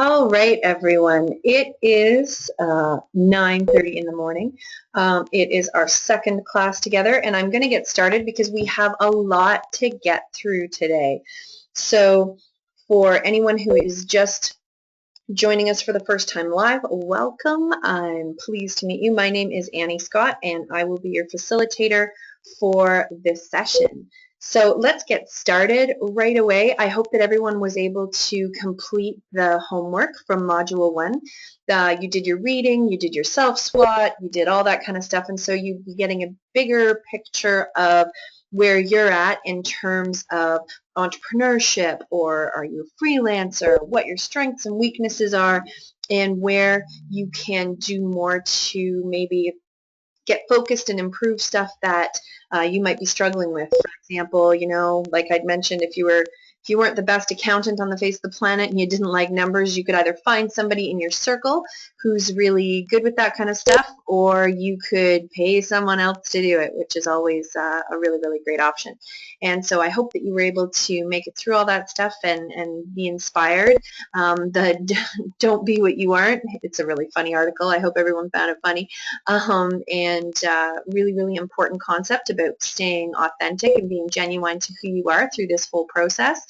All right, everyone. It is 9:30 in the morning. It is our second class together, and I'm going to get started because we have a lot to get through today. So for anyone who is just joining us for the first time live, welcome. I'm pleased to meet you. My name is Annie Scott, and I will be your facilitator for this session. So let's get started right away. I hope that everyone was able to complete the homework from Module 1. You did your reading, you did your self-SWOT, you did all that kind of stuff, and so you'll be getting a bigger picture of where you're at in terms of entrepreneurship, or are you a freelancer, what your strengths and weaknesses are, and where you can do more to maybe get focused and improve stuff that you might be struggling with. For example, like I'd mentioned, if you weren't the best accountant on the face of the planet and you didn't like numbers, you could either find somebody in your circle who's really good with that kind of stuff, or you could pay someone else to do it, which is always a really, really great option. And so I hope that you were able to make it through all that stuff and be inspired. Don't be what you aren't. It's a really funny article. I hope everyone found it funny. And really, really important concept about staying authentic and being genuine to who you are through this whole process,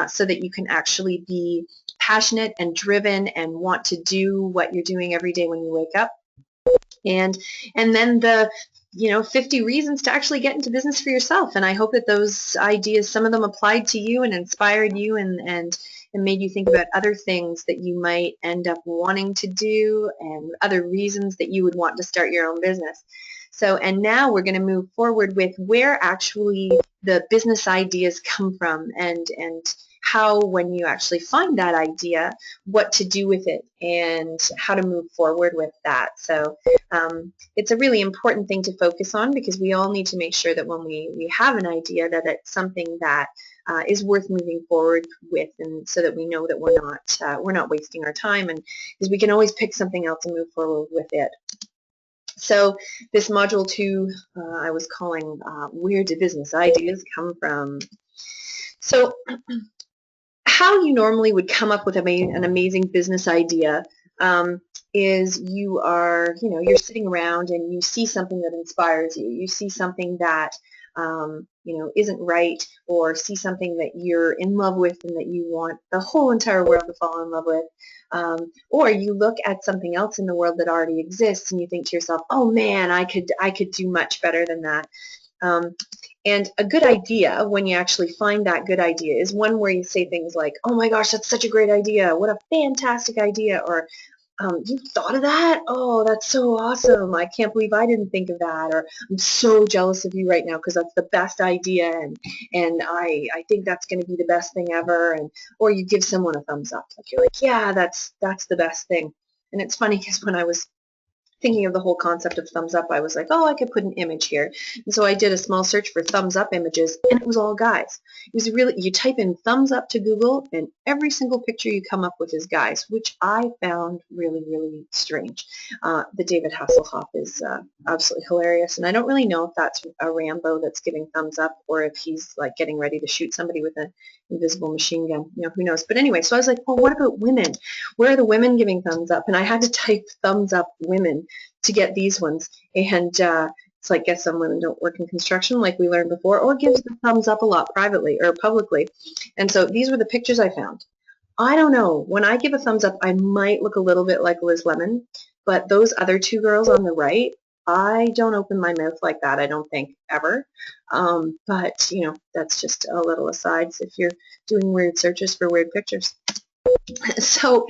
so that you can actually be passionate and driven and want to do what you're doing every day when you wake up. And then the 50 reasons to actually get into business for yourself. And I hope that those ideas, some of them applied to you and inspired you and made you think about other things that you might end up wanting to do and other reasons that you would want to start your own business. So, and now we're going to move forward with where actually the business ideas come from, and how, when you actually find that idea, what to do with it and how to move forward with that. So it's a really important thing to focus on, because we all need to make sure that when we have an idea, that it's something that is worth moving forward with, and so that we know that we're not wasting our time, and because we can always pick something else and move forward with it. So this module 2 I was calling where do business ideas come from? So how you normally would come up with an amazing business idea is you're sitting around and you see something that inspires you. You see something that isn't right, or see something that you're in love with and that you want the whole entire world to fall in love with. Or you look at something else in the world that already exists and you think to yourself, oh man, I could do much better than that. And a good idea, when you actually find that good idea, is one where you say things like, oh my gosh, that's such a great idea, what a fantastic idea, or you thought of that? Oh, that's so awesome. I can't believe I didn't think of that. Or I'm so jealous of you right now because that's the best idea, and I think that's going to be the best thing ever. Or you give someone a thumbs up. Like, you're like, yeah, that's the best thing. And it's funny because when I was thinking of the whole concept of thumbs up, I was like, oh, I could put an image here. And so I did a small search for thumbs up images, and it was all guys. It was really, you type in thumbs up to Google, and every single picture you come up with is guys, which I found really, really strange. The David Hasselhoff is absolutely hilarious, and I don't really know if that's a Rambo that's giving thumbs up, or if he's like getting ready to shoot somebody with an invisible machine gun. Who knows? But anyway, so I was like, well, what about women? Where are the women giving thumbs up? And I had to type thumbs up women to get these ones. And it's like, guess some women don't work in construction, like we learned before, or gives the thumbs up a lot privately or publicly. And so these were the pictures I found. I don't know. When I give a thumbs up, I might look a little bit like Liz Lemon, but those other two girls on the right, I don't open my mouth like that, I don't think, ever. But, that's just a little aside if you're doing weird searches for weird pictures. So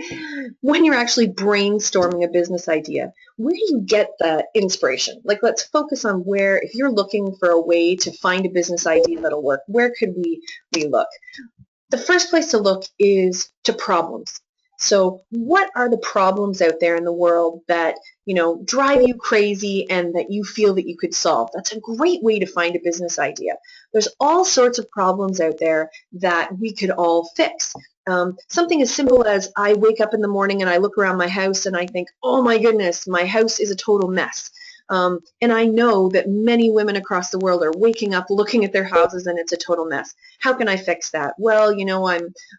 when you're actually brainstorming a business idea, where do you get the inspiration? Like, let's focus on where, if you're looking for a way to find a business idea that'll work, where could we look? The first place to look is to problems. So what are the problems out there in the world that, drive you crazy and that you feel that you could solve? That's a great way to find a business idea. There's all sorts of problems out there that we could all fix. Something as simple as I wake up in the morning and I look around my house and I think, oh my goodness, my house is a total mess. And I know that many women across the world are waking up, looking at their houses, and it's a total mess. How can I fix that? Well,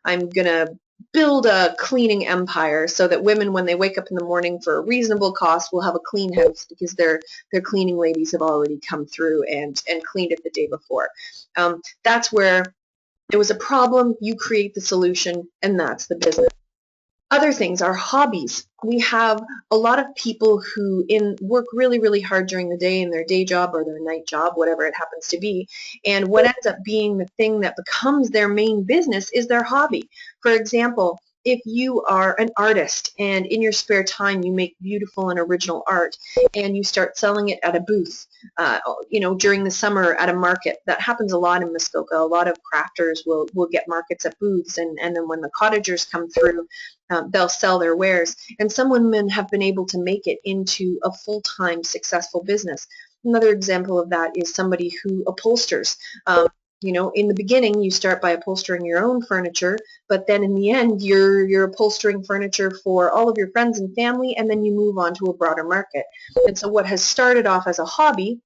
I'm gonna build a cleaning empire so that women, when they wake up in the morning for a reasonable cost, will have a clean house because their cleaning ladies have already come through and cleaned it the day before. That's where there was a problem, you create the solution, and that's the business. Other things are hobbies. We have a lot of people who work really, really hard during the day in their day job or their night job, whatever it happens to be. And what ends up being the thing that becomes their main business is their hobby. For example, if you are an artist and in your spare time you make beautiful and original art and you start selling it at a booth, during the summer at a market. That happens a lot in Muskoka. A lot of crafters will get markets at booths, and then when the cottagers come through, they'll sell their wares. And some women have been able to make it into a full-time successful business. Another example of that is somebody who upholsters. In the beginning, you start by upholstering your own furniture, but then in the end, you're upholstering furniture for all of your friends and family, and then you move on to a broader market. And so what has started off as a hobby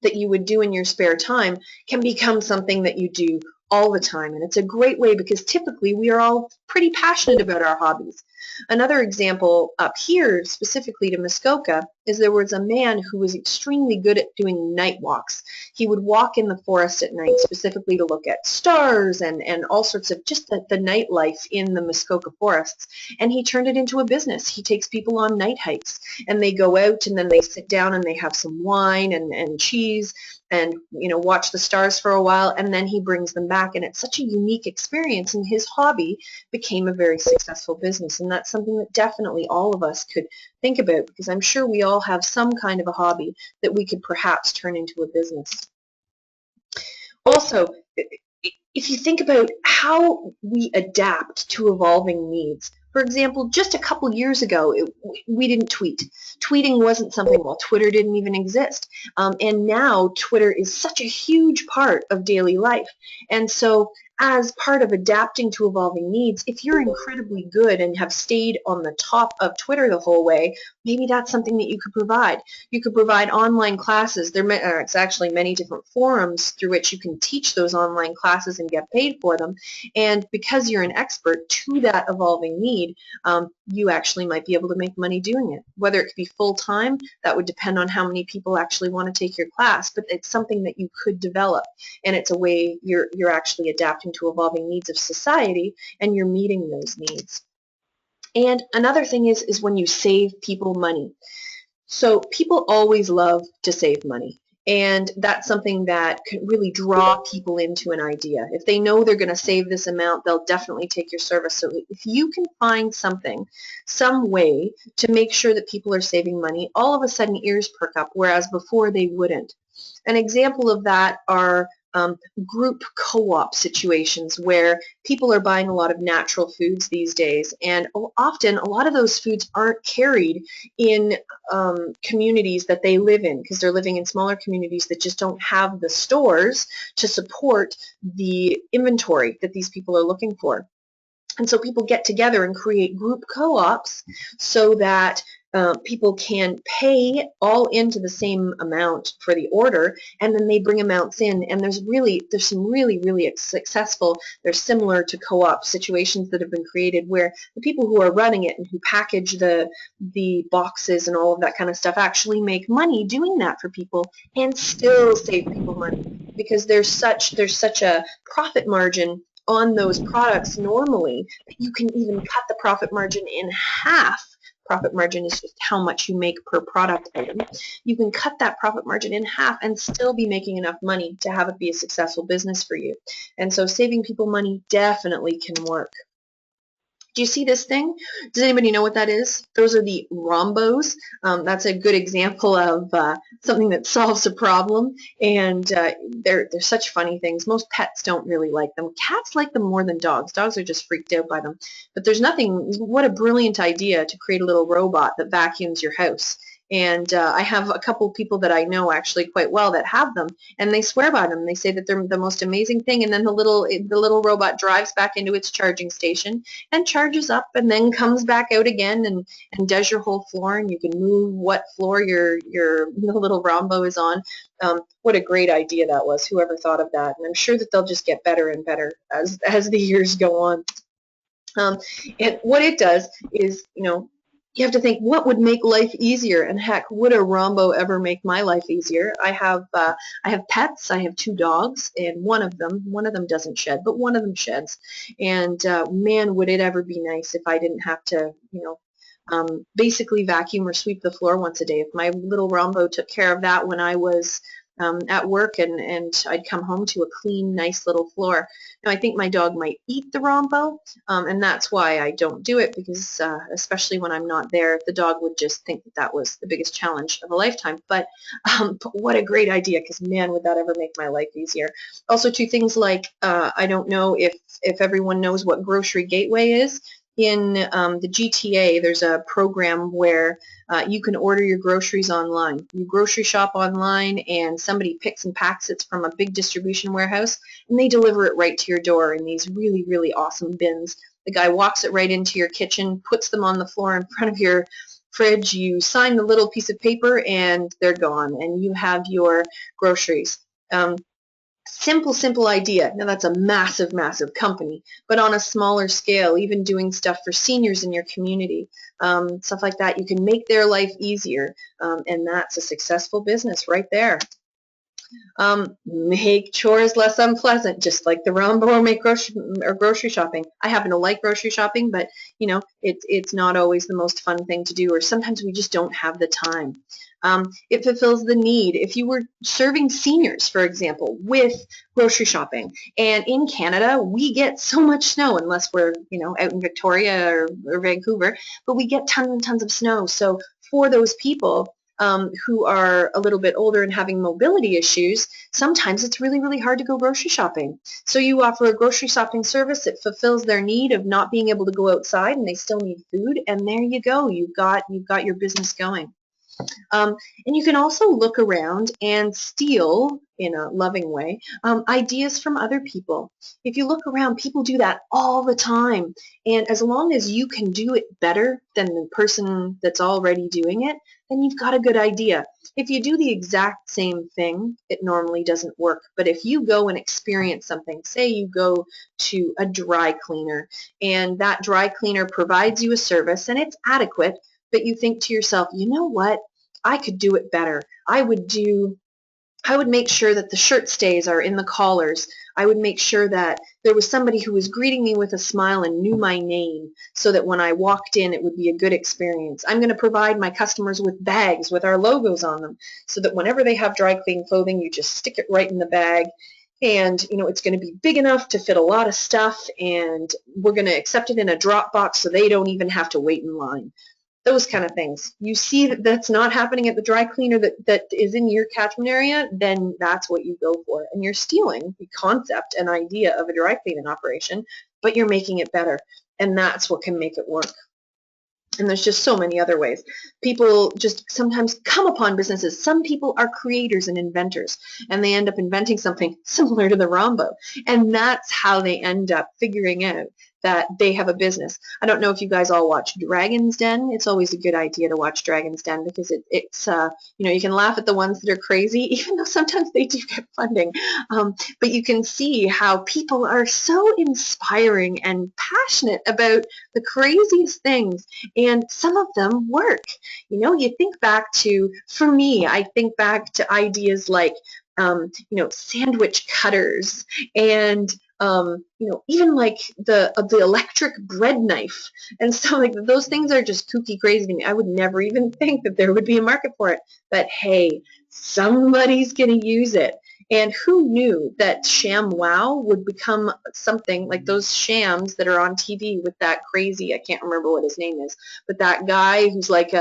that you would do in your spare time can become something that you do all the time. And it's a great way because typically we are all pretty passionate about our hobbies. Another example up here, specifically to Muskoka, is there was a man who was extremely good at doing night walks. He would walk in the forest at night specifically to look at stars and all sorts of just the nightlife in the Muskoka forests. And he turned it into a business. He takes people on night hikes and they go out and then they sit down and they have some wine and cheese and watch the stars for a while, and then he brings them back, and it's such a unique experience, and his hobby became a very successful business. And that's something that definitely all of us could think about, because I'm sure we all have some kind of a hobby that we could perhaps turn into a business. Also, if you think about how we adapt to evolving needs, for example, just a couple years ago, we didn't tweet. Tweeting wasn't something, well, Twitter didn't even exist. And now Twitter is such a huge part of daily life. And so as part of adapting to evolving needs, if you're incredibly good and have stayed on the top of Twitter the whole way, maybe that's something that you could provide. You could provide online classes. It's actually many different forums through which you can teach those online classes and get paid for them. And because you're an expert to that evolving need, you actually might be able to make money doing it. Whether it could be full-time, that would depend on how many people actually want to take your class, but it's something that you could develop, and it's a way you're actually adapting to evolving needs of society, and you're meeting those needs. And another thing is when you save people money. So people always love to save money. And that's something that can really draw people into an idea. If they know they're going to save this amount, they'll definitely take your service. So if you can find some way to make sure that people are saving money, all of a sudden ears perk up, whereas before they wouldn't. An example of that are group co-op situations where people are buying a lot of natural foods these days, and often a lot of those foods aren't carried in communities that they live in, because they're living in smaller communities that just don't have the stores to support the inventory that these people are looking for. And so people get together and create group co-ops so that people can pay all into the same amount for the order, and then they bring amounts in. And there's some really successful, they're similar to co-op situations that have been created where the people who are running it and who package the boxes and all of that kind of stuff actually make money doing that for people and still save people money, because there's such a profit margin on those products normally that you can even cut the profit margin in half. Profit margin is just how much you make per product item. You can cut that profit margin in half and still be making enough money to have it be a successful business for you. And so saving people money definitely can work. Do you see this thing? Does anybody know what that is? Those are the rhombos. That's a good example of something that solves a problem, and they're such funny things. Most pets don't really like them. Cats like them more than dogs. Dogs are just freaked out by them. But there's nothing, what a brilliant idea to create a little robot that vacuums your house. And I have a couple of people that I know actually quite well that have them, and they swear by them. They say that they're the most amazing thing. And then the little robot drives back into its charging station and charges up, and then comes back out again and does your whole floor, and you can move what floor your little Rombo is on. What a great idea that was. Whoever thought of that? And I'm sure that they'll just get better and better as the years go on. And what it does is, you have to think, what would make life easier? And heck, would a Rombo ever make my life easier? I have pets. I have 2 dogs, and one of them doesn't shed, but one of them sheds. And man, would it ever be nice if I didn't have to, basically vacuum or sweep the floor once a day. If my little Rombo took care of that when I was at work, and I'd come home to a clean, nice little floor. Now, I think my dog might eat the Rombo, and that's why I don't do it, because especially when I'm not there, the dog would just think that that was the biggest challenge of a lifetime. But what a great idea, because man, would that ever make my life easier. Also, 2 things like, I don't know if everyone knows what Grocery Gateway is. In the GTA, there's a program where you can order your groceries online. You grocery shop online, and somebody picks and packs it from a big distribution warehouse, and they deliver it right to your door in these really, really awesome bins. The guy walks it right into your kitchen, puts them on the floor in front of your fridge. You sign the little piece of paper, and they're gone, and you have your groceries. Simple idea. Now, that's a massive, massive company, but on a smaller scale, even doing stuff for seniors in your community, stuff like that, you can make their life easier, and that's a successful business right there. Make chores less unpleasant, just like the Rombo, or make grocery shopping. I happen to like grocery shopping, but it's not always the most fun thing to do, or sometimes we just don't have the time. It fulfills the need. If you were serving seniors, for example, with grocery shopping, and in Canada we get so much snow, unless we're out in Victoria or Vancouver, but we get tons and tons of snow. So for those people who are a little bit older and having mobility issues, sometimes it's really, really hard to go grocery shopping. So you offer a grocery shopping service that fulfills their need of not being able to go outside, and they still need food, and there you go. You've got your business going. And you can also look around and steal, in a loving way, ideas from other people. If you look around, people do that all the time. And as long as you can do it better than the person that's already doing it, then you've got a good idea. If you do the exact same thing, it normally doesn't work. But if you go and experience something, say you go to a dry cleaner, and that dry cleaner provides you a service and it's adequate, but you think to yourself, you know what? I could do it better. I would make sure that the shirt stays are in the collars. I would make sure that there was somebody who was greeting me with a smile and knew my name, so that when I walked in, it would be a good experience. I'm going to provide my customers with bags with our logos on them, so that whenever they have dry clean clothing, you just stick it right in the bag. And it's going to be big enough to fit a lot of stuff, and we're going to accept it in a drop box so they don't even have to wait in line. Those kind of things. You see that that's not happening at the dry cleaner that is in your catchment area, then that's what you go for. And you're stealing the concept and idea of a dry cleaning operation, but you're making it better. And that's what can make it work. And there's just so many other ways. People just sometimes come upon businesses. Some people are creators and inventors, and they end up inventing something similar to the Rombo. And that's how they end up figuring out that they have a business. I don't know if you guys all watch Dragon's Den. It's always a good idea to watch Dragon's Den, because it's you can laugh at the ones that are crazy, even though sometimes they do get funding. But you can see how people are so inspiring and passionate about the craziest things, and some of them work. You think back to, for me, I think back to ideas like sandwich cutters, and even like the electric bread knife and stuff like that. Those things are just kooky crazy to me. I would never even think that there would be a market for it. But hey, somebody's going to use it. And who knew that ShamWow would become something like those shams that are on TV with that crazy, I can't remember what his name is, but that guy who's like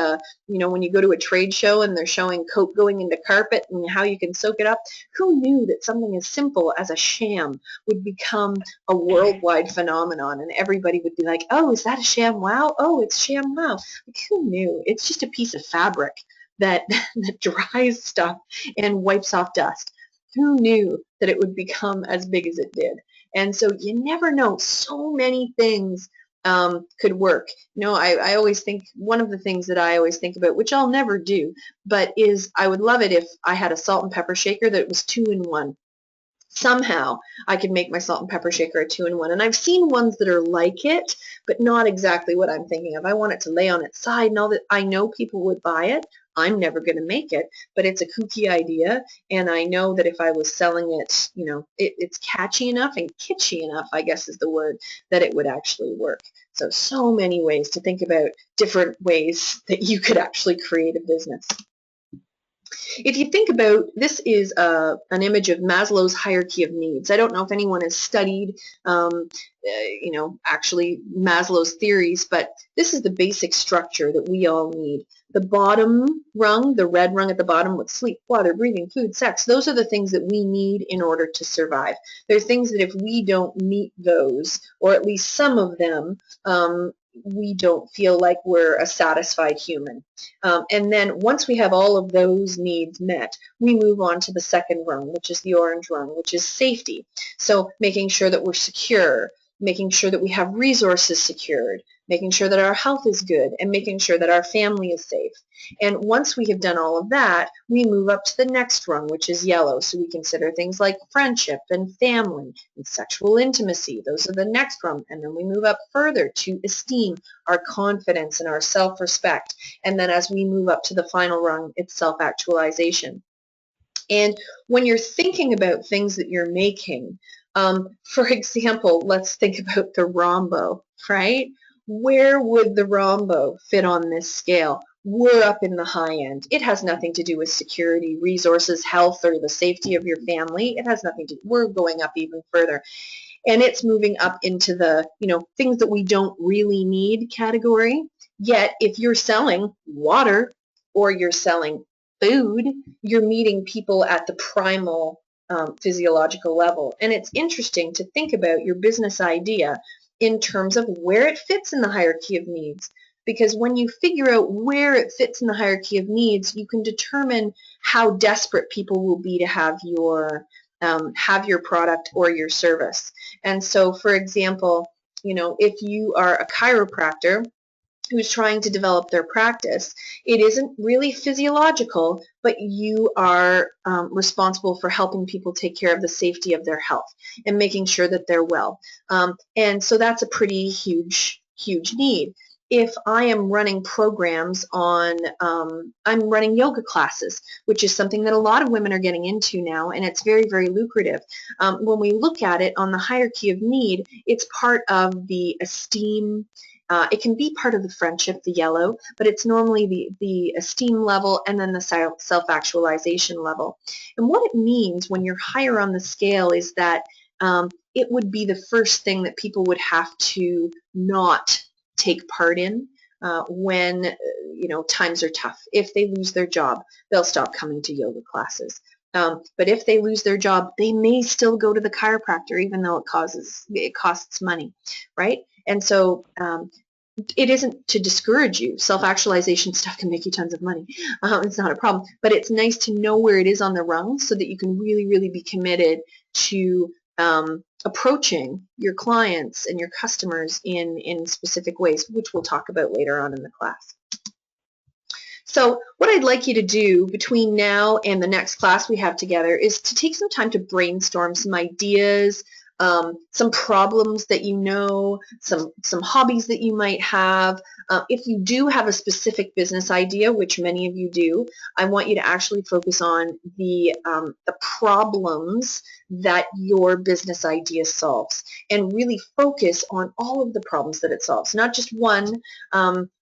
when you go to a trade show and they're showing coke going into carpet and how you can soak it up. Who knew that something as simple as a sham would become a worldwide phenomenon, and everybody would be like, oh, is that a ShamWow? Oh, it's ShamWow. Like, who knew? It's just a piece of fabric. that, that dries stuff and wipes off dust. Who knew that it would become as big as it did? And so you never know. So many things could work. You know, I always think, one of the things that I always think about, which I'll never do, but is I would love it if I had a salt and pepper shaker that was 2-in-1. Somehow I could make my salt and pepper shaker a 2-in-1. And I've seen ones that are like it, but not exactly what I'm thinking of. I want it to lay on its side and all that. I know people would buy it. I'm never going to make it, but it's a kooky idea. And I know that if I was selling it, you know, it's catchy enough and kitschy enough, I guess is the word, that it would actually work. So many ways to think about different ways that you could actually create a business. If you think about, this is an image of Maslow's hierarchy of needs. I don't know if anyone has studied, you know, actually Maslow's theories, but this is the basic structure that we all need. The bottom rung, the red rung at the bottom with sleep, water, breathing, food, sex, those are the things that we need in order to survive. There are things that if we don't meet those, or at least some of them, we don't feel like we're a satisfied human. And then once we have all of those needs met, we move on to the second rung, which is the orange rung, which is safety. So making sure that we're secure, making sure that we have resources secured, making sure that our health is good, and making sure that our family is safe. And once we have done all of that, we move up to the next rung, which is yellow. So we consider things like friendship and family and sexual intimacy. Those are the next rung. And then we move up further to esteem, our confidence, and our self-respect. And then as we move up to the final rung, it's self-actualization. And when you're thinking about things that you're making, for example, let's think about the rhombo, right? Where would the rhombo fit on this scale? We're up in the high end. It has nothing to do with security, resources, health, or the safety of your family. It has nothing to do. We're going up even further. And it's moving up into the, you know, things that we don't really need category. Yet, if you're selling water or you're selling food, you're meeting people at the primal physiological level. And it's interesting to think about your business idea in terms of where it fits in the hierarchy of needs. Because when you figure out where it fits in the hierarchy of needs, you can determine how desperate people will be to have your product or your service. And so, for example, you know, if you are a chiropractor who's trying to develop their practice, it isn't really physiological, but you are responsible for helping people take care of the safety of their health and making sure that they're well. And so that's a pretty huge need. If I am running programs on, I'm running yoga classes, which is something that a lot of women are getting into now, and it's very, very lucrative. When we look at it on the hierarchy of need, it's part of the esteem. It can be part of the friendship, the yellow, but it's normally the esteem level and then the self-actualization level. And what it means when you're higher on the scale is that it would be the first thing that people would have to not take part in when you know, times are tough. If they lose their job, they'll stop coming to yoga classes. But if they lose their job, they may still go to the chiropractor, even though it costs money, right? And so it isn't to discourage you. Self-actualization stuff can make you tons of money. It's not a problem. But it's nice to know where it is on the rung so that you can really, really be committed to approaching your clients and your customers in specific ways, which we'll talk about later on in the class. So what I'd like you to do between now and the next class we have together is to take some time to brainstorm some ideas, some problems that you know, some hobbies that you might have. If you do have a specific business idea, which many of you do, I want you to actually focus on the problems that your business idea solves, and really focus on all of the problems that it solves, not just one.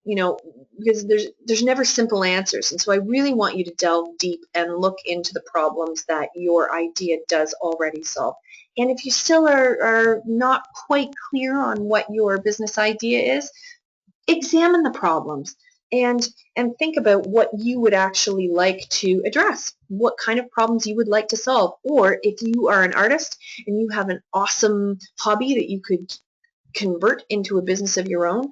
You know, because there's never simple answers, and so I really want you to delve deep and look into the problems that your idea does already solve. And if you still are not quite clear on what your business idea is, examine the problems and think about what you would actually like to address, what kind of problems you would like to solve. Or if you are an artist and you have an awesome hobby that you could convert into a business of your own,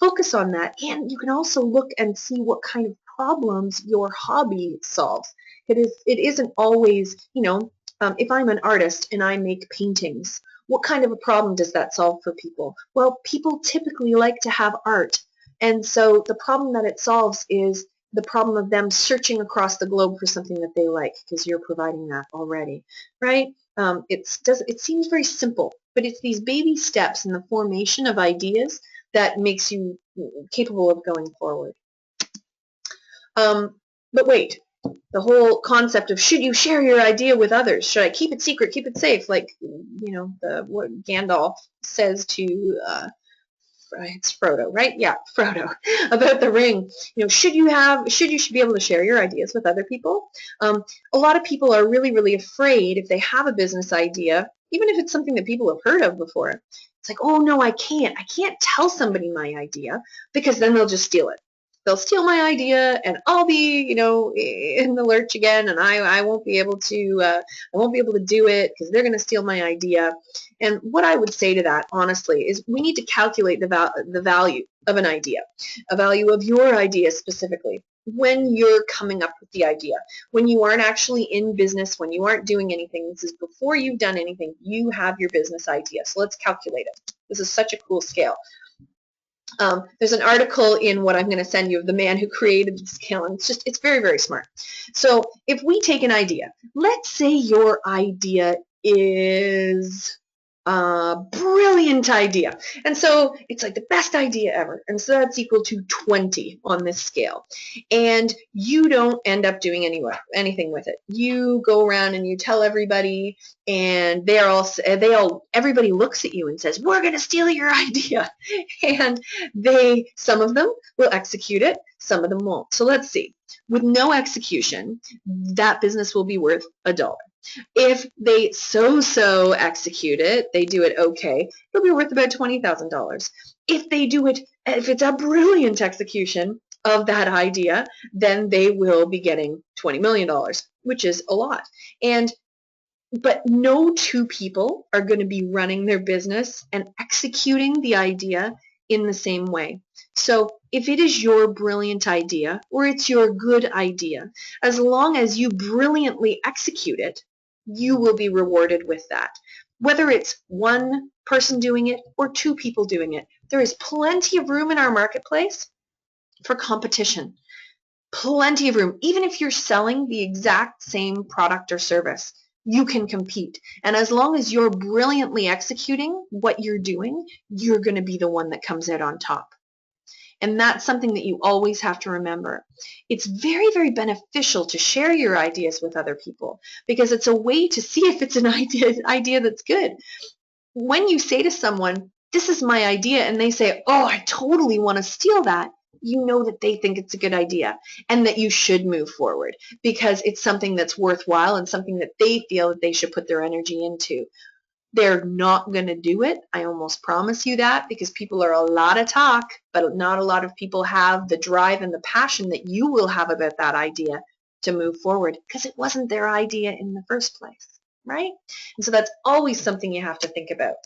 focus on that. And you can also look and see what kind of problems your hobby solves. It isn't always, if I'm an artist and I make paintings, what kind of a problem does that solve for people? Well, people typically like to have art. And so the problem that it solves is the problem of them searching across the globe for something that they like, because you're providing that already, right? It seems very simple, but it's these baby steps in the formation of ideas that makes you capable of going forward. But wait, the whole concept of should you share your idea with others? Should I keep it secret, keep it safe? Like, what Gandalf says to, it's Frodo, right? Yeah, Frodo, about the ring. Should you be able to share your ideas with other people? A lot of people are really, really afraid if they have a business idea, even if it's something that people have heard of before. It's like, oh no, I can't tell somebody my idea because then they'll just steal it. They'll steal my idea and I'll be, in the lurch again, and I won't be able to do it because they're going to steal my idea. And what I would say to that, honestly, is we need to calculate the value of an idea, a value of your idea specifically, when you're coming up with the idea. When you aren't actually in business, when you aren't doing anything, this is before you've done anything, you have your business idea. So let's calculate it. This is such a cool scale. There's an article in what I'm going to send you of the man who created the scale, and it's very, very smart. So if we take an idea, let's say your idea is a brilliant idea, and so it's like the best idea ever, and so that's equal to 20 on this scale, and you don't end up doing anything with it. You go around and you tell everybody, and everybody looks at you and says, we're going to steal your idea, and some of them will execute it, some of them won't. So let's see. With no execution, that business will be worth $1. If they so execute it, they do it okay, it'll be worth about $20,000. If it's a brilliant execution of that idea, then they will be getting $20 million, which is a lot. But no two people are going to be running their business and executing the idea in the same way. So if it is your brilliant idea or it's your good idea, as long as you brilliantly execute it, you will be rewarded with that. Whether it's one person doing it or two people doing it, there is plenty of room in our marketplace for competition. Plenty of room. Even if you're selling the exact same product or service, you can compete. And as long as you're brilliantly executing what you're doing, you're going to be the one that comes out on top. And that's something that you always have to remember. It's very, very beneficial to share your ideas with other people because it's a way to see if it's an idea that's good. When you say to someone, this is my idea, and they say, oh, I totally want to steal that, you know that they think it's a good idea and that you should move forward because it's something that's worthwhile and something that they feel that they should put their energy into. They're not going to do it. I almost promise you that, because people are a lot of talk, but not a lot of people have the drive and the passion that you will have about that idea to move forward because it wasn't their idea in the first place, right? And so that's always something you have to think about.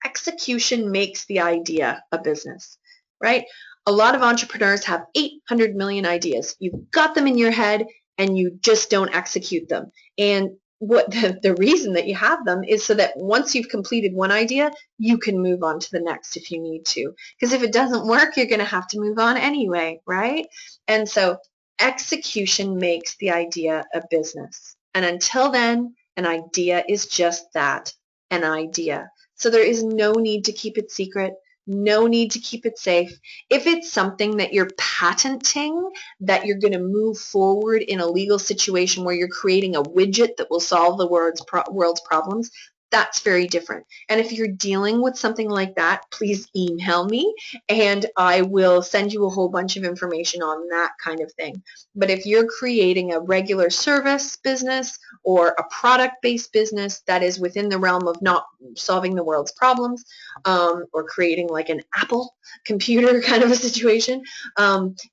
Execution makes the idea a business, right? A lot of entrepreneurs have 800 million ideas. You've got them in your head and you just don't execute them. And what the reason that you have them is so that once you've completed one idea, you can move on to the next if you need to. Because if it doesn't work, you're going to have to move on anyway, right? And so execution makes the idea a business. And until then, an idea is just that, an idea. So there is no need to keep it secret. No need to keep it safe. If it's something that you're patenting, that you're going to move forward in a legal situation where you're creating a widget that will solve the world's problems, that's very different. And if you're dealing with something like that, please email me and I will send you a whole bunch of information on that kind of thing. But if you're creating a regular service business or a product-based business that is within the realm of not solving the world's problems, or creating like an Apple computer kind of a situation,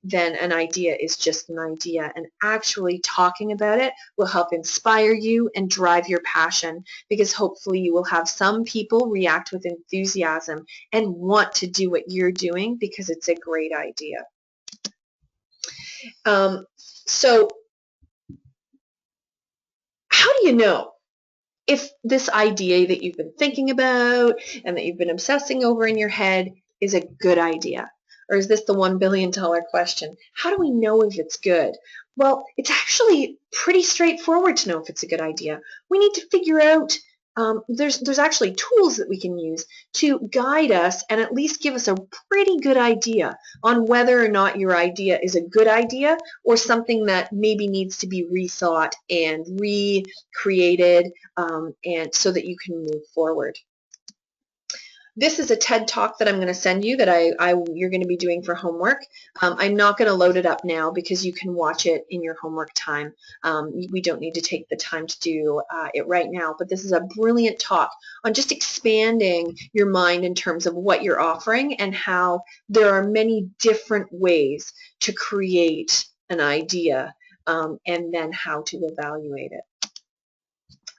then an idea is just an idea. And actually talking about it will help inspire you and drive your passion, because hopefully you will have some people react with enthusiasm and want to do what you're doing because it's a great idea. So how do you know if this idea that you've been thinking about and that you've been obsessing over in your head is a good idea? Or is this the $1 billion question? How do we know if it's good? Well, it's actually pretty straightforward to know if it's a good idea. We need to figure out, there's actually tools that we can use to guide us and at least give us a pretty good idea on whether or not your idea is a good idea or something that maybe needs to be rethought and recreated, and so that you can move forward. This is a TED Talk that I'm going to send you that you're going to be doing for homework. I'm not going to load it up now because you can watch it in your homework time. We don't need to take the time to do it right now, but this is a brilliant talk on just expanding your mind in terms of what you're offering and how there are many different ways to create an idea, and then how to evaluate it.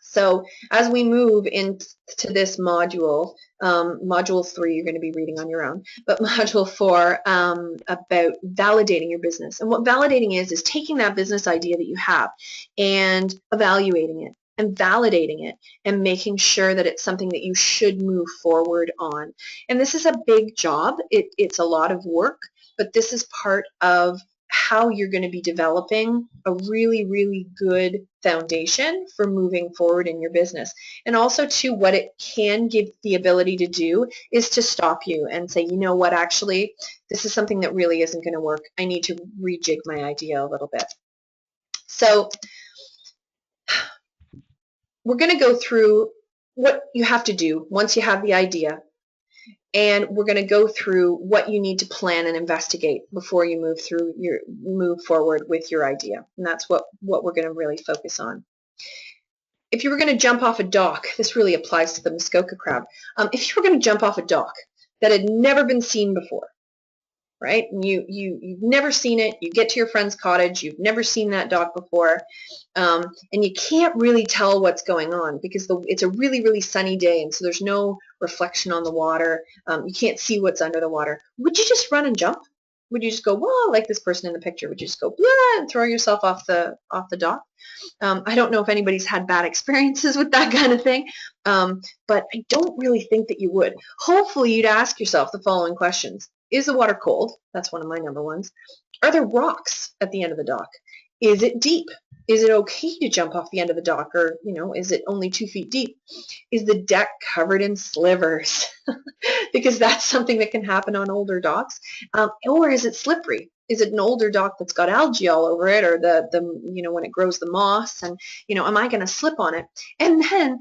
So as we move into this module, module 3 you're going to be reading on your own, but module 4 about validating your business. And what validating is taking that business idea that you have and evaluating it and validating it and making sure that it's something that you should move forward on. And this is a big job. It's a lot of work, but this is part of how you're going to be developing a really, really good foundation for moving forward in your business. And also, too, what it can give the ability to do is to stop you and say, you know what, actually, this is something that really isn't going to work. I need to rejig my idea a little bit. So we're going to go through what you have to do once you have the idea. And we're going to go through what you need to plan and investigate before you move forward with your idea. And that's what we're going to really focus on. If you were going to jump off a dock, this really applies to the Muskoka crab. If you were going to jump off a dock that had never been seen before, right? And you've never seen it. You get to your friend's cottage. You've never seen that dock before. And you can't really tell what's going on because it's a really, really sunny day, and so there's no reflection on the water. You can't see what's under the water. Would you just run and jump? Would you just go, whoa, like this person in the picture? Would you just go, blah, and throw yourself off the dock? I don't know if anybody's had bad experiences with that kind of thing, but I don't really think that you would. Hopefully, you'd ask yourself the following questions. Is the water cold? That's one of my number ones. Are there rocks at the end of the dock? Is it deep? Is it okay to jump off the end of the dock, or is it only 2 feet deep? Is the deck covered in slivers? Because that's something that can happen on older docks. Or is it slippery? Is it an older dock that's got algae all over it, or when it grows the moss, and am I going to slip on it? And then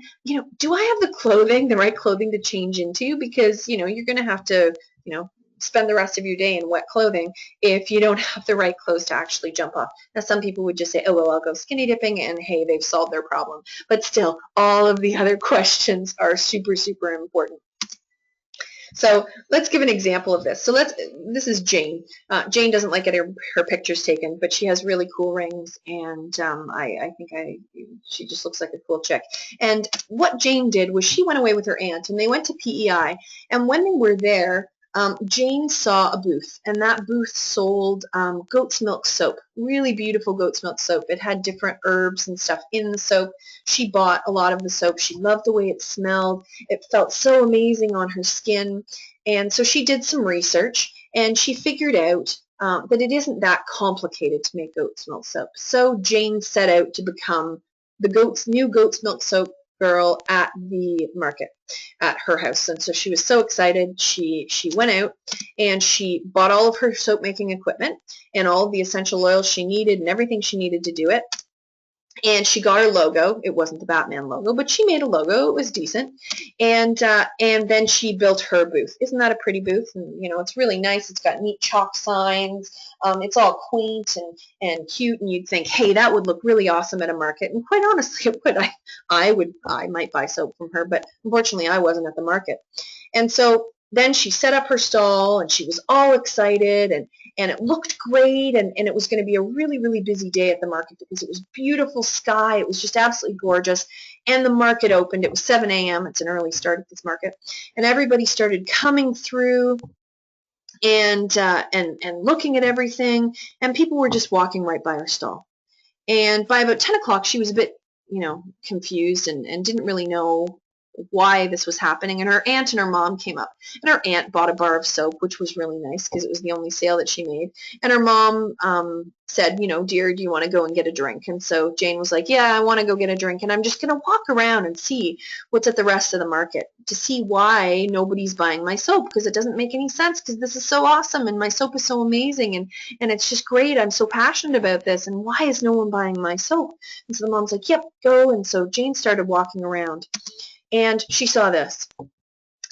do I have the right clothing to change into? Because you're going to have to spend the rest of your day in wet clothing if you don't have the right clothes to actually jump off. Now, some people would just say, oh, well, I'll go skinny dipping, and hey, they've solved their problem. But still, all of the other questions are super, super important. So let's give an example of this. So this is Jane. Jane doesn't like getting her pictures taken, but she has really cool rings, and I think she just looks like a cool chick. And what Jane did was she went away with her aunt, and they went to PEI, and when they were there, Jane saw a booth, and that booth sold goat's milk soap, really beautiful goat's milk soap. It had different herbs and stuff in the soap. She bought a lot of the soap. She loved the way it smelled. It felt so amazing on her skin. And so she did some research, and she figured out that it isn't that complicated to make goat's milk soap. So Jane set out to become the new goat's milk soap girl at the market at her house. And so she was so excited. She went out and she bought all of her soap making equipment and all of the essential oils she needed and everything she needed to do it. And she got her logo. It wasn't the Batman logo, but she made a logo. It was decent. And then she built her booth. Isn't that a pretty booth? And it's really nice. It's got neat chalk signs. It's all quaint and cute. And you'd think, hey, that would look really awesome at a market. And quite honestly, it would. I might buy soap from her, but unfortunately, I wasn't at the market. And so then she set up her stall, and she was all excited, and it looked great, and it was going to be a really, really busy day at the market because it was beautiful sky. It was just absolutely gorgeous, and the market opened. It was 7 a.m. It's an early start at this market, and everybody started coming through and looking at everything, and people were just walking right by our stall. And by about 10 o'clock, she was a bit, confused and didn't really know why this was happening. And her aunt and her mom came up. And her aunt bought a bar of soap, which was really nice because it was the only sale that she made. And her mom said, dear, do you want to go and get a drink? And so Jane was like, yeah, I want to go get a drink. And I'm just going to walk around and see what's at the rest of the market to see why nobody's buying my soap, because it doesn't make any sense, because this is so awesome and my soap is so amazing and it's just great. I'm so passionate about this, and why is no one buying my soap? And so the mom's like, yep, go. And so Jane started walking around, and she saw this.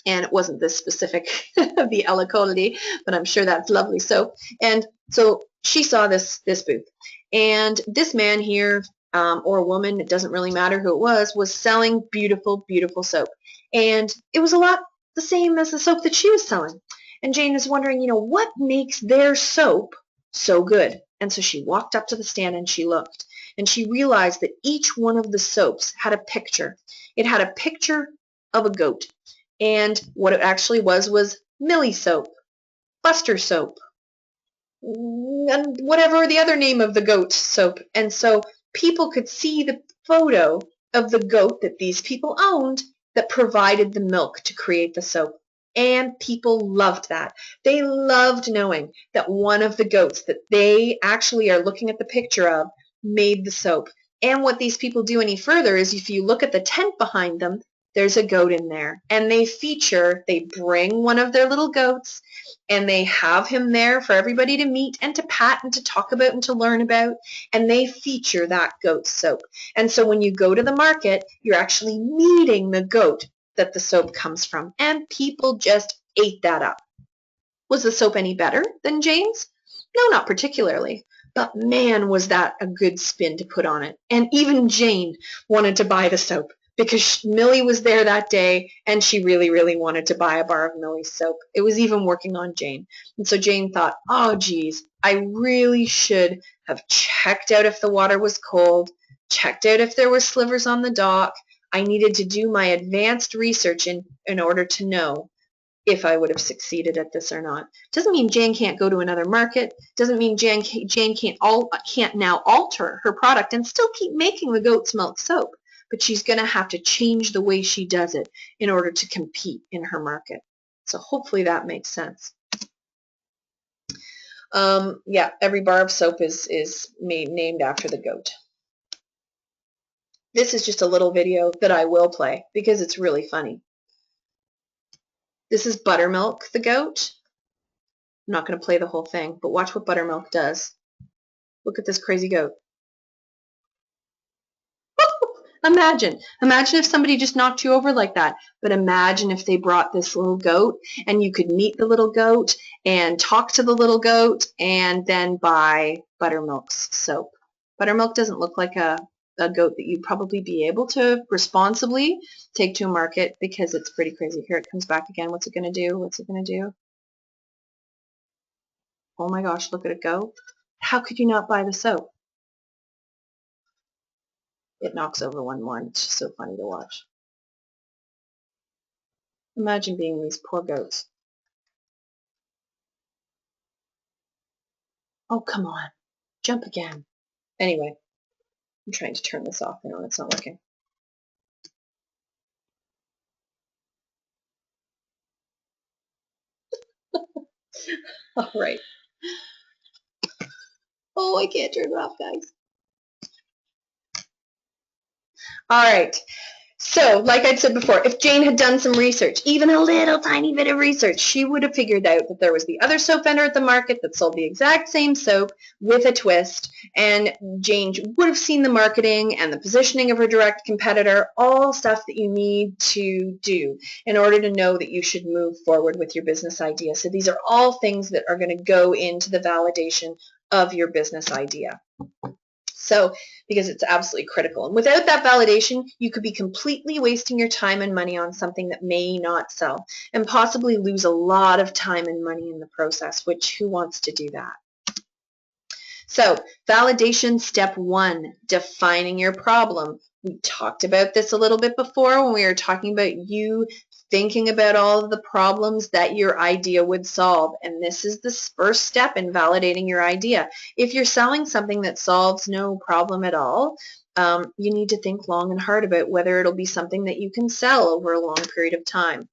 And it wasn't this specific, the Ella Colli, but I'm sure that's lovely soap. And so she saw this booth. And this man here, or a woman, it doesn't really matter who it was selling beautiful, beautiful soap. And it was a lot the same as the soap that she was selling. And Jane is wondering, what makes their soap so good? And so she walked up to the stand and she looked. And she realized that each one of the soaps had a picture. It had a picture of a goat. And what it actually was Millie soap, Buster soap, and whatever the other name of the goat soap. And so people could see the photo of the goat that these people owned that provided the milk to create the soap. And people loved that. They loved knowing that one of the goats that they actually are looking at the picture of made the soap. And what these people do any further is, if you look at the tent behind them, there's a goat in there. And they bring one of their little goats, and they have him there for everybody to meet and to pat and to talk about and to learn about. And they feature that goat soap. And so when you go to the market, you're actually meeting the goat that the soap comes from. And people just ate that up. Was the soap any better than Jane's? No, not particularly. But man, was that a good spin to put on it. And even Jane wanted to buy the soap, because Millie was there that day, and she really, really wanted to buy a bar of Millie's soap. It was even working on Jane. And so Jane thought, oh, geez, I really should have checked out if the water was cold, checked out if there were slivers on the dock. I needed to do my advanced research in order to know if I would have succeeded at this or not. Doesn't mean Jane can't go to another market. Doesn't mean Jane can't now alter her product and still keep making the goat's milk soap. But she's going to have to change the way she does it in order to compete in her market. So hopefully that makes sense. Yeah, every bar of soap is named after the goat. This is just a little video that I will play because it's really funny. This is Buttermilk, the goat. I'm not going to play the whole thing, but watch what Buttermilk does. Look at this crazy goat. Imagine if somebody just knocked you over like that. But imagine if they brought this little goat, and you could meet the little goat and talk to the little goat and then buy Buttermilk's soap. Buttermilk doesn't look like a goat that you'd probably be able to responsibly take to a market, because it's pretty crazy. Here it comes back again. What's it going to do? What's it going to do? Oh my gosh, look at it go. How could you not buy the soap? It knocks over one more, and it's just so funny to watch. Imagine being these poor goats. Oh, come on. Jump again. Anyway, I'm trying to turn this off now, and it's not working. All right. Oh, I can't turn it off, guys. All right. So, like I said before, if Jane had done some research, even a little tiny bit of research, she would have figured out that there was the other soap vendor at the market that sold the exact same soap with a twist, and Jane would have seen the marketing and the positioning of her direct competitor, all stuff that you need to do in order to know that you should move forward with your business idea. So these are all things that are going to go into the validation of your business idea. So, because it's absolutely critical. And without that validation, you could be completely wasting your time and money on something that may not sell, and possibly lose a lot of time and money in the process, which who wants to do that? So, validation step 1, defining your problem. We talked about this a little bit before when we were talking about you thinking about all of the problems that your idea would solve. And this is the first step in validating your idea. If you're selling something that solves no problem at all, you need to think long and hard about whether it'll be something that you can sell over a long period of time.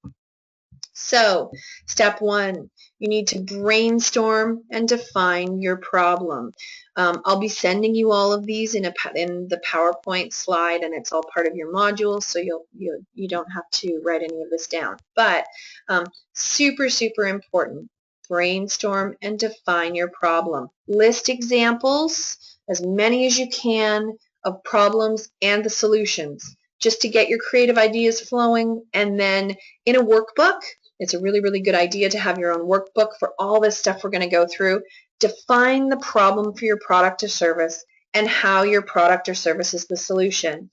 So, step one, you need to brainstorm and define your problem. I'll be sending you all of these in the PowerPoint slide, and it's all part of your module, so you don't have to write any of this down. But super, super important. Brainstorm and define your problem. List examples, as many as you can, of problems and the solutions, just to get your creative ideas flowing. And then in a workbook, it's a really, really good idea to have your own workbook for all this stuff we're going to go through. Define the problem for your product or service and how your product or service is the solution.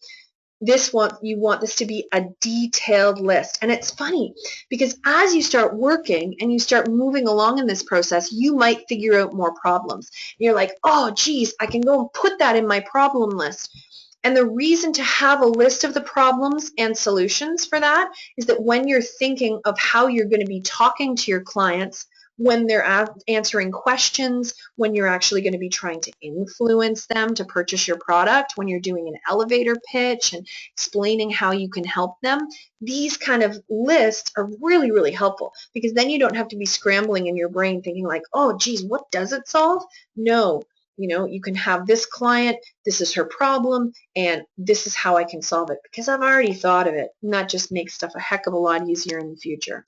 You want this to be a detailed list. And it's funny because as you start working and you start moving along in this process, you might figure out more problems. You're like, oh, geez, I can go and put that in my problem list. And the reason to have a list of the problems and solutions for that is that when you're thinking of how you're going to be talking to your clients, when they're answering questions, when you're actually going to be trying to influence them to purchase your product, when you're doing an elevator pitch and explaining how you can help them, these kind of lists are really, really helpful because then you don't have to be scrambling in your brain thinking like, oh, geez, what does it solve? No. You can have this client, this is her problem, and this is how I can solve it because I've already thought of it. And that just makes stuff a heck of a lot easier in the future.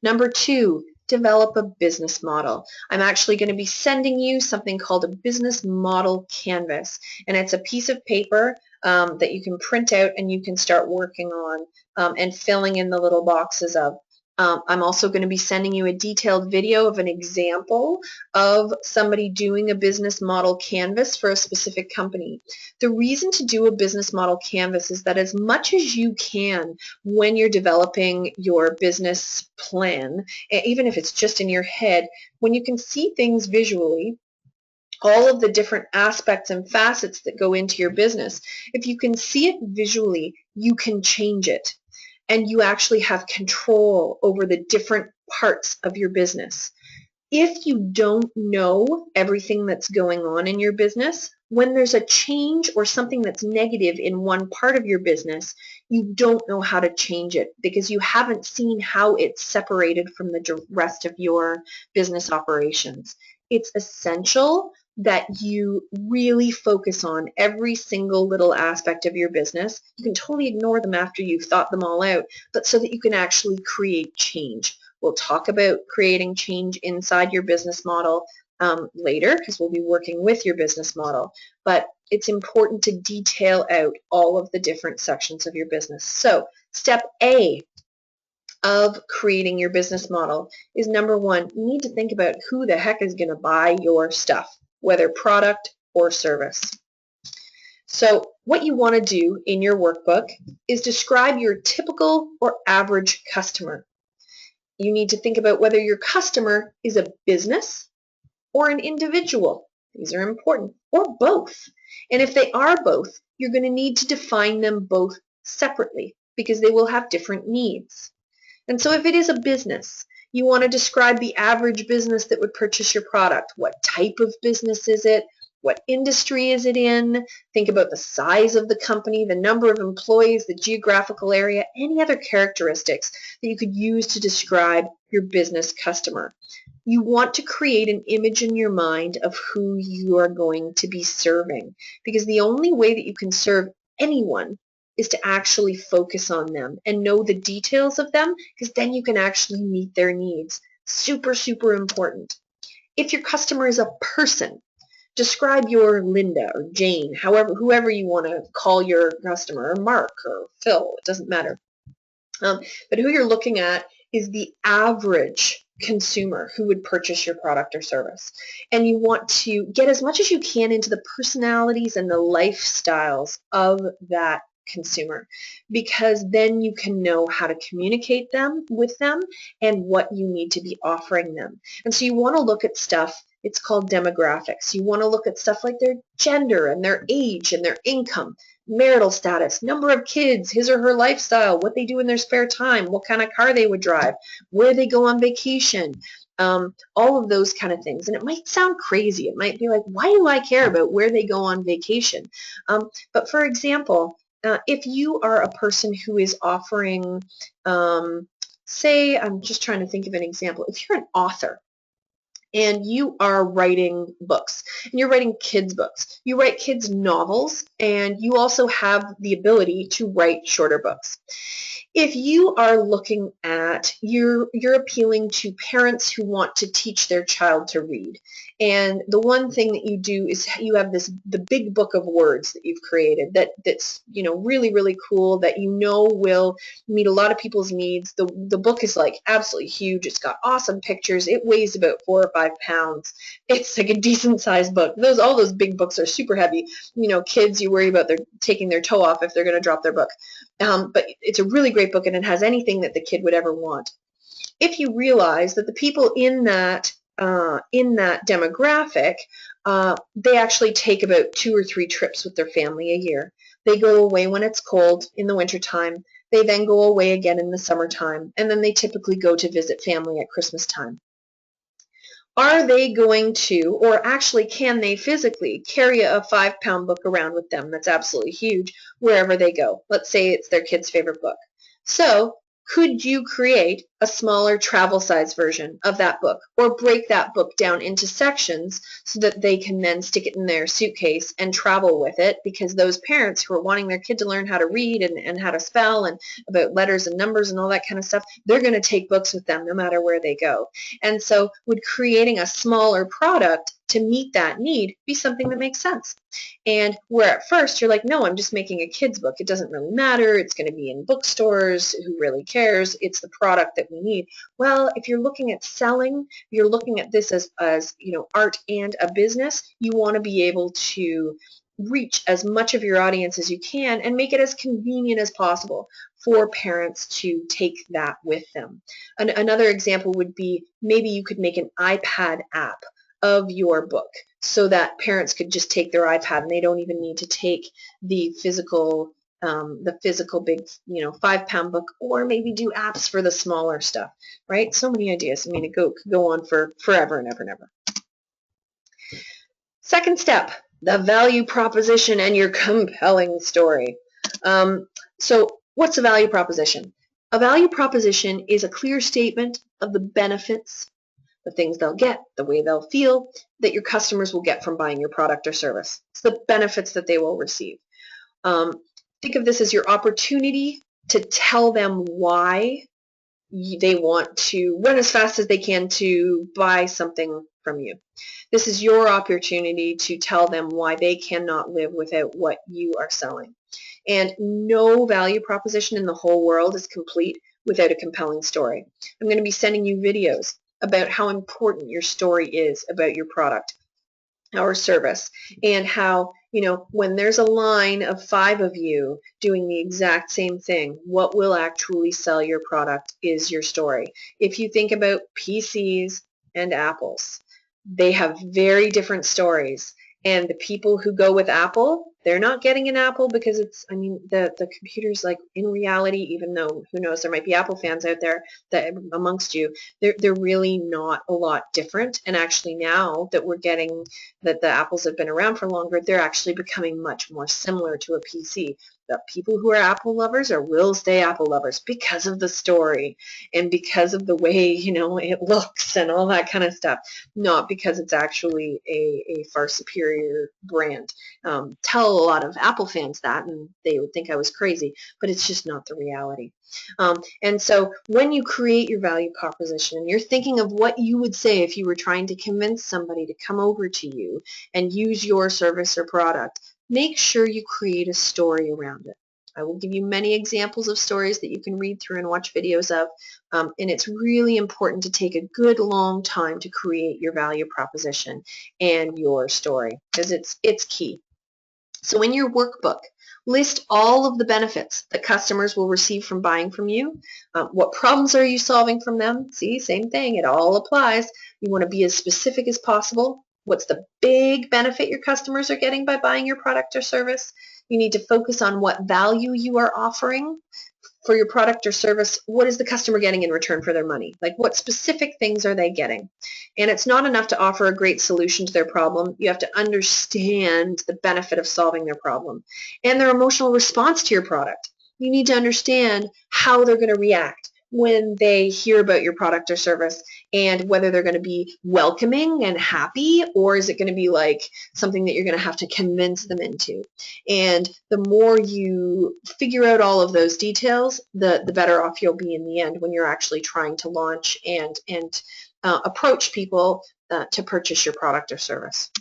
Number two, develop a business model. I'm actually going to be sending you something called a business model canvas, and it's a piece of paper that you can print out and you can start working on and filling in the little boxes of. I'm also going to be sending you a detailed video of an example of somebody doing a business model canvas for a specific company. The reason to do a business model canvas is that as much as you can when you're developing your business plan, even if it's just in your head, when you can see things visually, all of the different aspects and facets that go into your business, if you can see it visually, you can change it. And you actually have control over the different parts of your business. If you don't know everything that's going on in your business, when there's a change or something that's negative in one part of your business, you don't know how to change it because you haven't seen how it's separated from the rest of your business operations. It's essential that you really focus on every single little aspect of your business. You can totally ignore them after you've thought them all out, but so that you can actually create change. We'll talk about creating change inside your business model later because we'll be working with your business model, but it's important to detail out all of the different sections of your business. So step A of creating your business model is number one, you need to think about who the heck is going to buy your stuff, whether product or service. So what you want to do in your workbook is describe your typical or average customer. You need to think about whether your customer is a business or an individual. These are important, or both. And if they are both, you're going to need to define them both separately because they will have different needs. And so if it is a business, you want to describe the average business that would purchase your product. What type of business is it? What industry is it in? Think about the size of the company, the number of employees, the geographical area, any other characteristics that you could use to describe your business customer. You want to create an image in your mind of who you are going to be serving because the only way that you can serve anyone is to actually focus on them and know the details of them because then you can actually meet their needs. Super, super important. If your customer is a person, describe your Linda or Jane, whoever you want to call your customer, or Mark or Phil, it doesn't matter. But who you're looking at is the average consumer who would purchase your product or service. And you want to get as much as you can into the personalities and the lifestyles of that consumer because then you can know how to communicate with them and what you need to be offering them. And so you want to look at stuff It's called demographics. You want to look at stuff like their gender and their age and their income, marital status, number of kids, his or her lifestyle, what they do in their spare time, what kind of car they would drive, where they go on vacation, all of those kind of things. And it might sound crazy. It might be like, why do I care about where they go on vacation? But for example, if you are a person who is offering, say, I'm just trying to think of an example. If you're an author, and you are writing books, and you're writing kids books. You write kids novels, and you also have the ability to write shorter books. If you are looking at, you're appealing to parents who want to teach their child to read, and the one thing that you do is you have the big book of words that you've created that's really, really cool, that will meet a lot of people's needs. The book is like absolutely huge. It's got awesome pictures. It weighs about 4 or 5 pounds. It's like a decent sized book. All those big books are super heavy. Kids, you worry about taking their toe off if they're going to drop their book. But it's a really great book, and it has anything that the kid would ever want. If you realize that the people in that demographic, they actually take about 2 or 3 trips with their family a year. They go away when it's cold in the wintertime. They then go away again in the summertime, and then they typically go to visit family at Christmas time. Are they going to, or actually can they physically carry a 5-pound book around with them that's absolutely huge wherever they go? Let's say it's their kid's favorite book. So could you create a smaller travel size version of that book, or break that book down into sections so that they can then stick it in their suitcase and travel with it? Because those parents who are wanting their kid to learn how to read and how to spell and about letters and numbers and all that kind of stuff, they're going to take books with them no matter where they go. And so would creating a smaller product to meet that need be something that makes sense? And where at first you're like, no, I'm just making a kid's book. It doesn't really matter. It's going to be in bookstores. Who really cares? It's the product that we need. Well, if you're looking at selling, you're looking at this as art and a business, you want to be able to reach as much of your audience as you can and make it as convenient as possible for parents to take that with them. Another example would be, maybe you could make an iPad app of your book so that parents could just take their iPad and they don't even need to take the physical big 5-pound book, or maybe do apps for the smaller stuff, right? So many ideas. I mean, it could go on for forever and ever and ever. Second step, the value proposition and your compelling story. So what's a value proposition? A value proposition is a clear statement of the benefits, the things they'll get, the way they'll feel, that your customers will get from buying your product or service. It's the benefits that they will receive. Think of this as your opportunity to tell them why they want to run as fast as they can to buy something from you. This is your opportunity to tell them why they cannot live without what you are selling. And no value proposition in the whole world is complete without a compelling story. I'm going to be sending you videos about how important your story is about your product or service, and how, when there's a line of 5 of you doing the exact same thing, what will actually sell your product is your story. If you think about PCs and Apples, they have very different stories. And the people who go with Apple, they're not getting an Apple because the computer's, like, in reality, even though, who knows, there might be Apple fans out there that amongst you, they're really not a lot different. And actually, now that we're getting that the Apples have been around for longer, they're actually becoming much more similar to a PC. The people who are Apple lovers will stay Apple lovers because of the story and because of the way, it looks and all that kind of stuff, not because it's actually a far superior brand. Tell a lot of Apple fans that, and they would think I was crazy, but it's just not the reality. And so when you create your value proposition and you're thinking of what you would say if you were trying to convince somebody to come over to you and use your service or product, make sure you create a story around it. I will give you many examples of stories that you can read through and watch videos of, and it's really important to take a good long time to create your value proposition and your story, because it's key. So in your workbook, List all of the benefits that customers will receive from buying from you. What problems are you solving from them? See, same thing. It all applies. You want to be as specific as possible. What's the big benefit your customers are getting by buying your product or service? You need to focus on what value you are offering for your product or service. What is the customer getting in return for their money? Like, what specific things are they getting? And it's not enough to offer a great solution to their problem. You have to understand the benefit of solving their problem and their emotional response to your product. You need to understand how they're going to react when they hear about your product or service, and whether they're going to be welcoming and happy, or is it going to be like something that you're going to have to convince them into. And the more you figure out all of those details, the better off you'll be in the end when you're actually trying to launch and approach people to purchase your product or service.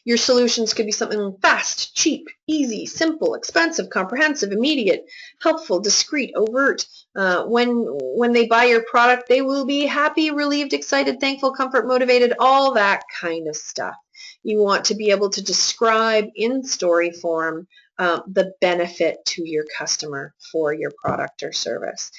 Your solutions could be something fast, cheap, easy, simple, expensive, comprehensive, immediate, helpful, discreet, overt. When they buy your product, they will be happy, relieved, excited, thankful, comfort, motivated, all that kind of stuff. You want to be able to describe in story form the benefit to your customer for your product or service.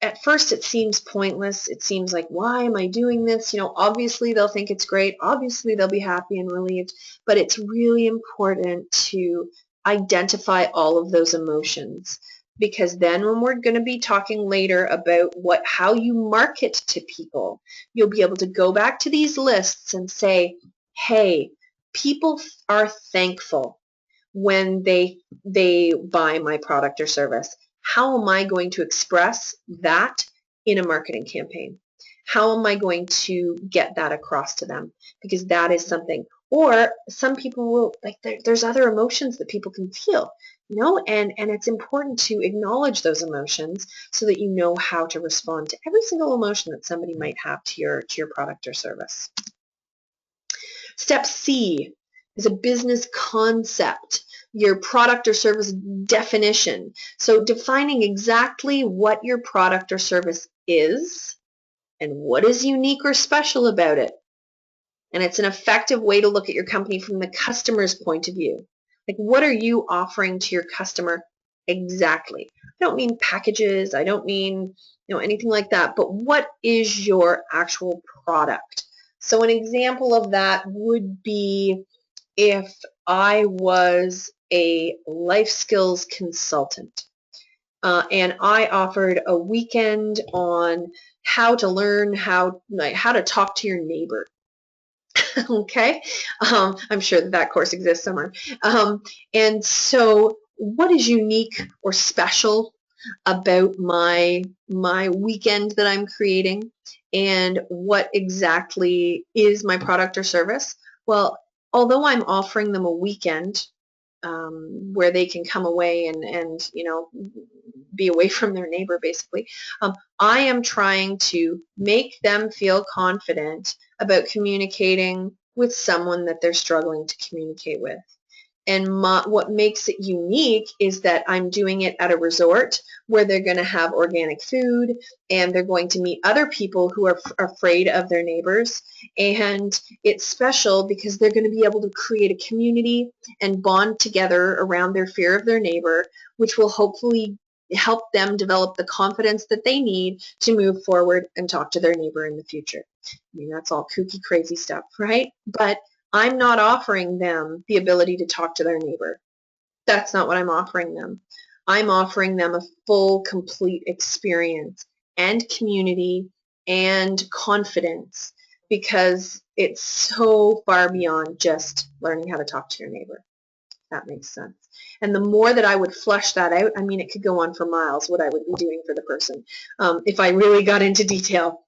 At first it seems pointless. It seems like, why am I doing this? Obviously they'll think it's great. Obviously they'll be happy and relieved. But it's really important to identify all of those emotions, because then when we're going to be talking later about how you market to people, you'll be able to go back to these lists and say, hey, people are thankful when they buy my product or service. How am I going to express that in a marketing campaign? How am I going to get that across to them? Because that is something. Or some people will, there's other emotions that people can feel, and it's important to acknowledge those emotions so that you know how to respond to every single emotion that somebody might have to your product or service. Step C is a business concept, your product or service definition. So defining exactly what your product or service is and what is unique or special about it. And it's an effective way to look at your company from the customer's point of view. Like, what are you offering to your customer exactly? I don't mean packages. I don't mean anything like that. But what is your actual product? So an example of that would be if I was a life skills consultant and I offered a weekend on how to learn how to talk to your neighbor. Okay, I'm sure that course exists somewhere. And so what is unique or special about my weekend that I'm creating, and what exactly is my product or service? Well, although I'm offering them a weekend where they can come away and be away from their neighbor, basically, I am trying to make them feel confident about communicating with someone that they're struggling to communicate with. And what makes it unique is that I'm doing it at a resort where they're going to have organic food, and they're going to meet other people who are afraid of their neighbors. And it's special because they're going to be able to create a community and bond together around their fear of their neighbor, which will hopefully help them develop the confidence that they need to move forward and talk to their neighbor in the future. I mean, that's all kooky, crazy stuff, right? But I'm not offering them the ability to talk to their neighbor. That's not what I'm offering them. I'm offering them a full, complete experience and community and confidence, because it's so far beyond just learning how to talk to your neighbor. That makes sense. And the more that I would flesh that out, I mean, it could go on for miles what I would be doing for the person if I really got into detail.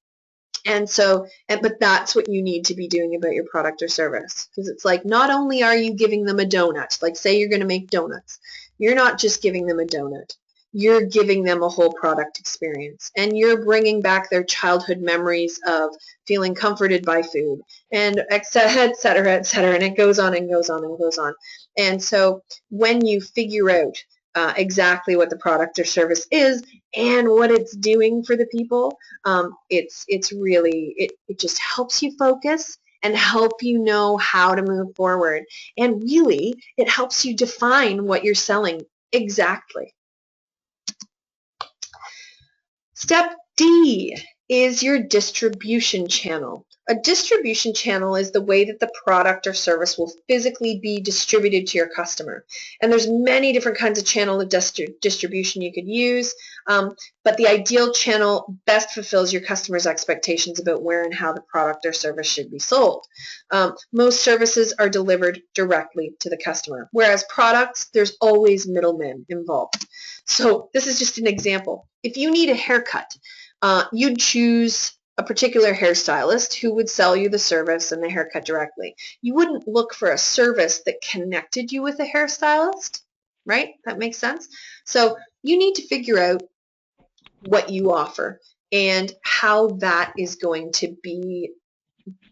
And so, but that's what you need to be doing about your product or service. Because it's like, not only are you giving them a donut, like say you're going to make donuts, you're not just giving them a donut. You're giving them a whole product experience. And you're bringing back their childhood memories of feeling comforted by food, and et cetera, et cetera, et cetera. And it goes on and goes on and goes on. And so when you figure out exactly what the product or service is and what it's doing for the people, it just helps you focus, and help you know how to move forward. And really, it helps you define what you're selling exactly. Step D is your distribution channel. A distribution channel is the way that the product or service will physically be distributed to your customer. And there's many different kinds of channel of distribution you could use, but the ideal channel best fulfills your customer's expectations about where and how the product or service should be sold. Most services are delivered directly to the customer, whereas products, there's always middlemen involved. So this is just an example. If you need a haircut, you'd choose a particular hairstylist who would sell you the service and the haircut directly. You wouldn't look for a service that connected you with a hairstylist, right? That makes sense? So you need to figure out what you offer and how that is going to be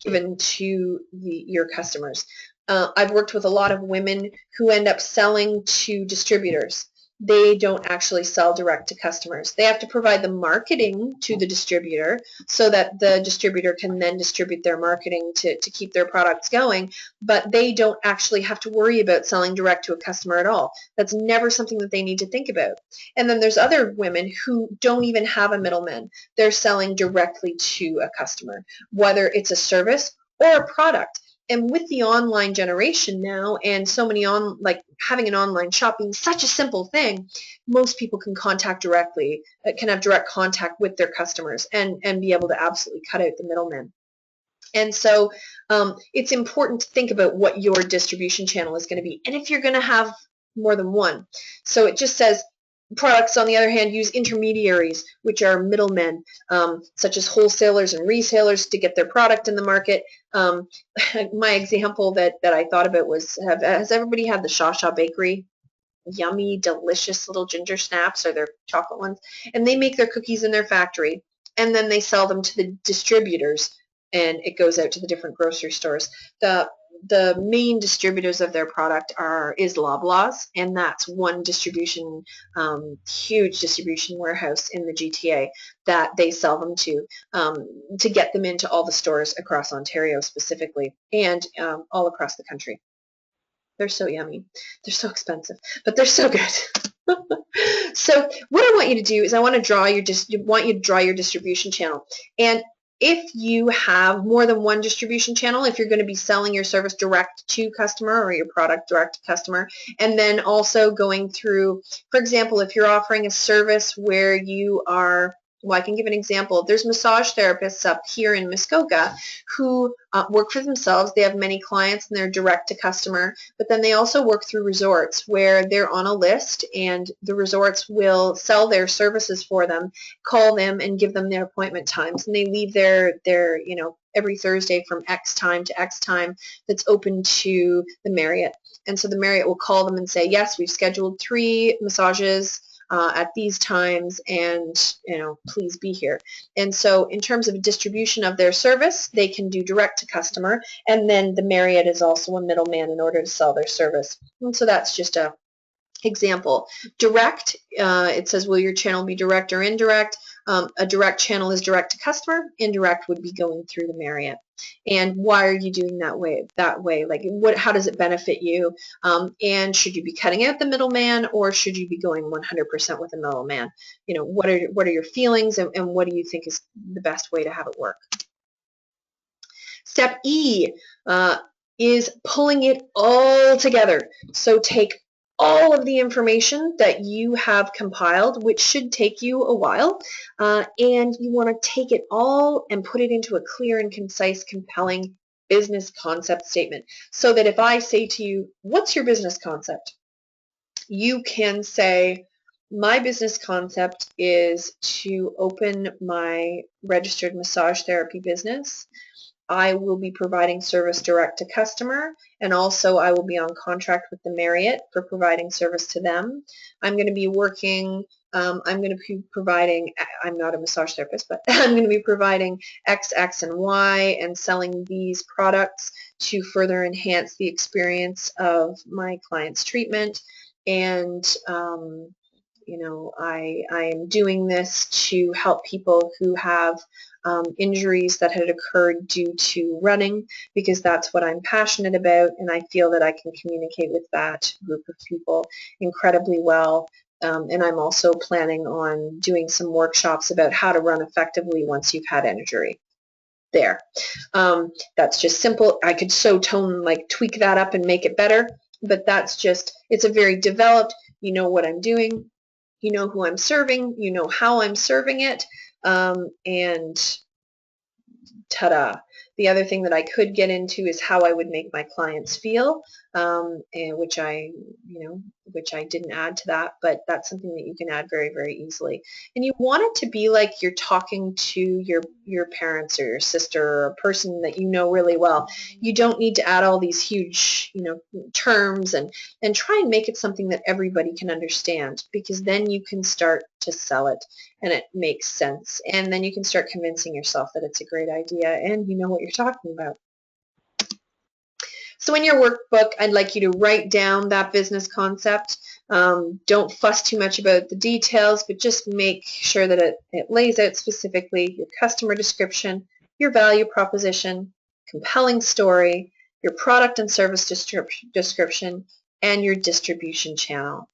given to your customers. I've worked with a lot of women who end up selling to distributors. They don't actually sell direct to customers. They have to provide the marketing to the distributor so that the distributor can then distribute their marketing to keep their products going, but they don't actually have to worry about selling direct to a customer at all. That's never something that they need to think about. And then there's other women who don't even have a middleman. They're selling directly to a customer, whether it's a service or a product. And with the online generation now, and so many having an online shop being such a simple thing, most people can contact directly, can have direct contact with their customers and be able to absolutely cut out the middleman. And so it's important to think about what your distribution channel is going to be, and if you're going to have more than one. So it just says products, on the other hand, use intermediaries, which are middlemen, such as wholesalers and resellers, to get their product in the market. My example that I thought about was, has everybody had the Shaw Shaw Bakery? Yummy, delicious little ginger snaps, or their chocolate ones. And they make their cookies in their factory, and then they sell them to the distributors, and it goes out to the different grocery stores. The main distributors of their product is Loblaws, and that's one distribution, huge distribution warehouse in the GTA that they sell them to get them into all the stores across Ontario specifically, and all across the country. They're so yummy. They're so expensive, but they're so good. So what I want you to do is I want you to draw your distribution channel. And if you have more than one distribution channel, if you're going to be selling your service direct to customer or your product direct to customer, and then also going through, for example, if you're offering a service where you are, well, I can give an example. There's massage therapists up here in Muskoka who work for themselves. They have many clients and they're direct to customer, but then they also work through resorts where they're on a list and the resorts will sell their services for them, call them and give them their appointment times, and they leave their every Thursday from X time to X time that's open to the Marriott. And so the Marriott will call them and say, yes, we've scheduled 3 massages at these times, and please be here. And so in terms of distribution of their service, they can do direct to customer, and then the Marriott is also a middleman in order to sell their service. And so that's just a example. Direct, it says, will your channel be direct or indirect? A direct channel is direct to customer. Indirect would be going through the Marriott. And why are you doing that way? Like, how does it benefit you? And should you be cutting out the middleman, or should you be going 100% with the middleman? What are your feelings, and what do you think is the best way to have it work? Step E is pulling it all together. So take all of the information that you have compiled, which should take you a while, and you want to take it all and put it into a clear and concise, compelling business concept statement, so that if I say to you, what's your business concept? You can say, my business concept is to open my registered massage therapy business. I will be providing service direct to customer, and also I will be on contract with the Marriott for providing service to them. I'm going to be working, I'm going to be providing, I'm not a massage therapist, but I'm going to be providing X, X, and Y and selling these products to further enhance the experience of my client's treatment. And I am doing this to help people who have injuries that had occurred due to running, because that's what I'm passionate about, and I feel that I can communicate with that group of people incredibly well. And I'm also planning on doing some workshops about how to run effectively once you've had an injury. There. That's just simple. I could tweak that up and make it better, but that's just, it's a very developed, you know what I'm doing, you know who I'm serving, you know how I'm serving it, and ta-da. The other thing that I could get into is how I would make my clients feel, and which I didn't add to that, but that's something that you can add very, very easily. And you want it to be like you're talking to your parents or your sister or a person that you know really well. You don't need to add all these huge, terms, and try and make it something that everybody can understand, because then you can start to sell it and it makes sense. And then you can start convincing yourself that it's a great idea and you know what you're talking about. So in your workbook, I'd like you to write down that business concept. Don't fuss too much about the details, but just make sure that it lays out specifically your customer description, your value proposition, compelling story, your product and service description, and your distribution channel.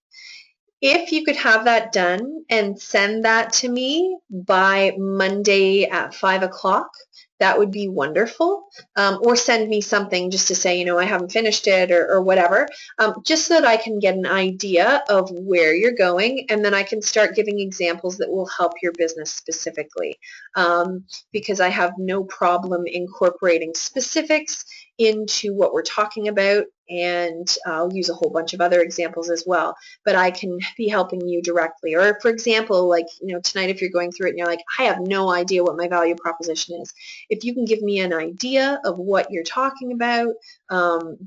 If you could have that done and send that to me by Monday at 5 o'clock, that would be wonderful. Or send me something just to say, I haven't finished it, or whatever, just so that I can get an idea of where you're going, and then I can start giving examples that will help your business specifically, because I have no problem incorporating specifics into what we're talking about, and I'll use a whole bunch of other examples as well, but I can be helping you directly. Or for example, tonight, if you're going through it and you're like, I have no idea what my value proposition is, if you can give me an idea of what you're talking about,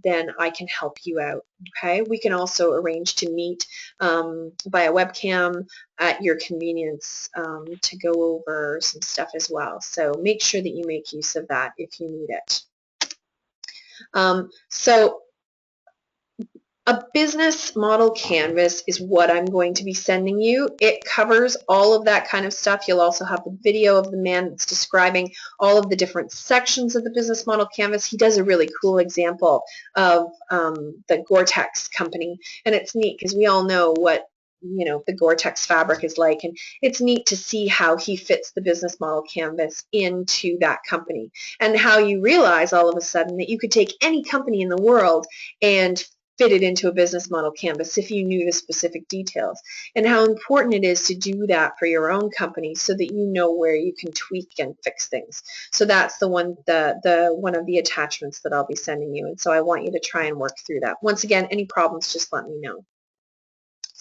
then I can help you out. Okay, we can also arrange to meet by a webcam at your convenience, to go over some stuff as well. So make sure that you make use of that if you need it. So a business model canvas is what I'm going to be sending you. It covers all of that kind of stuff. You'll also have the video of the man that's describing all of the different sections of the business model canvas. He does a really cool example of the Gore-Tex company, and it's neat because we all know what the Gore-Tex fabric is like, and it's neat to see how he fits the business model canvas into that company, and how you realize all of a sudden that you could take any company in the world and fit it into a business model canvas if you knew the specific details, and how important it is to do that for your own company so that you know where you can tweak and fix things. So that's the one of the attachments that I'll be sending you, and so I want you to try and work through that. Once again, any problems, just let me know.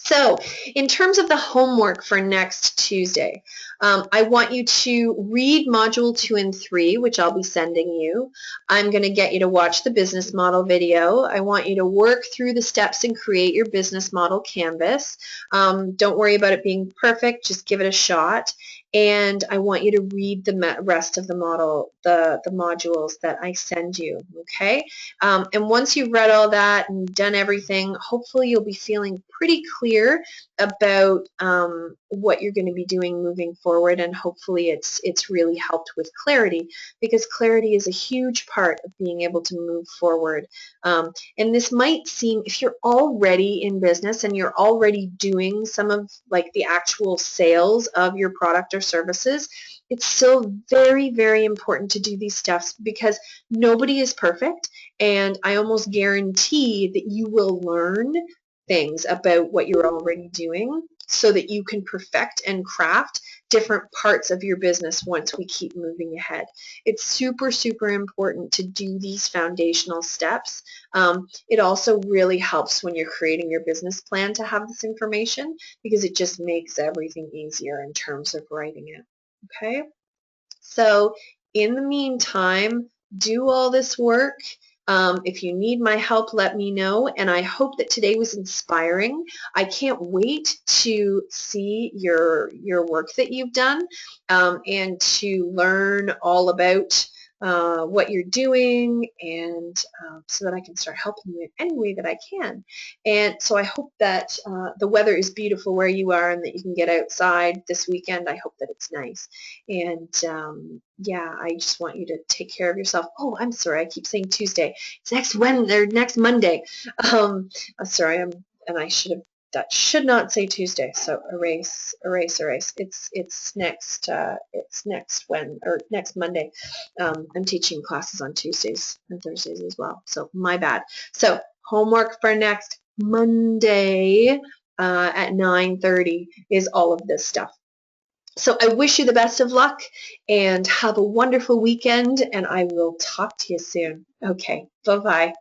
So in terms of the homework for next Tuesday, I want you to read Module 2 and 3, which I'll be sending you. I'm going to get you to watch the business model video. I want you to work through the steps and create your business model canvas. Don't worry about it being perfect. Just give it a shot. And I want you to read the rest of the modules that I send you, okay? And once you've read all that and done everything, hopefully you'll be feeling pretty clear about what you're going to be doing moving forward, and hopefully it's really helped with clarity, because clarity is a huge part of being able to move forward. And this might seem, if you're already in business and you're already doing some of the actual sales of your product or services, it's still very, very important to do these steps, because nobody is perfect, and I almost guarantee that you will learn things about what you're already doing so that you can perfect and craft different parts of your business once we keep moving ahead. It's super, super important to do these foundational steps. It also really helps when you're creating your business plan to have this information, because it just makes everything easier in terms of writing it. Okay? So in the meantime, do all this work. If you need my help, let me know, and I hope that today was inspiring. I can't wait to see your work that you've done, and to learn all about what you're doing, and so that I can start helping you in any way that I can. And so I hope that the weather is beautiful where you are and that you can get outside this weekend. I hope that it's nice. And yeah, I just want you to take care of yourself. Oh, I'm sorry, I keep saying Tuesday. It's next Wednesday or next Monday. I'm sorry, and I should have. That should not say Tuesday. So erase, erase, erase. It's next next Monday. I'm teaching classes on Tuesdays and Thursdays as well. So my bad. So homework for next Monday at 9:30 is all of this stuff. So I wish you the best of luck and have a wonderful weekend, and I will talk to you soon. Okay, bye-bye.